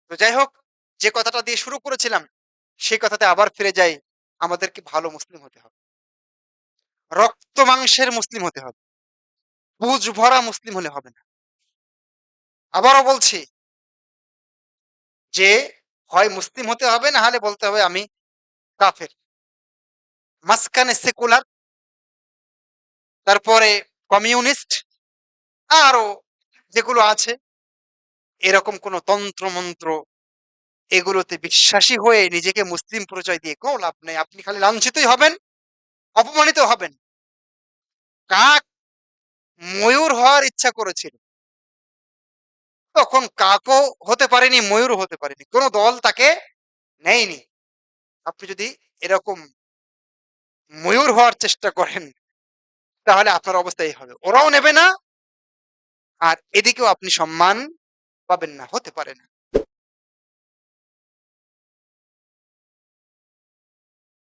তো যাই হোক, যে কথাটা দিয়ে শুরু করেছিলাম, সেই কথাতে আবার ফিরে যাই। আমাদেরকে ভালো মুসলিম হতে হবে। রক্ত মাংসের মুসলিম হতে হবে। বুঝ ভরা মুসলিম হলে হবে না। আবারও বলছি যে হয় মুসলিম হতে হবে, না হলে বলতে হবে আমি কাফের। মাঝখানে সেকুলার, তারপরে কমিউনিস্ট, আরো যেগুলো আছে এরকম কোন তন্ত্র-মন্ত্র এগুলোতে বিশ্বাসী হয়ে নিজেকে মুসলিম পরিচয় দিয়ে কোনো লাভ নেই। আপনি খালি লাঞ্ছিতই হবেন, অপমানিত হবেন। কাক ময়ূর হওয়ার ইচ্ছা করেছিল। তখন কাকও হতে পারেনি, ময়ূরও হতে পারেনি। কোন দল তাকে নেয়নি। আপনি যদি এরকম ময়ূর হওয়ার চেষ্টা করেন, তাহলে আপনার অবস্থা এই হবে। ওরাও নেবে না, আর এদিকেও আপনি সম্মান পাবেন না। হতে পারে না।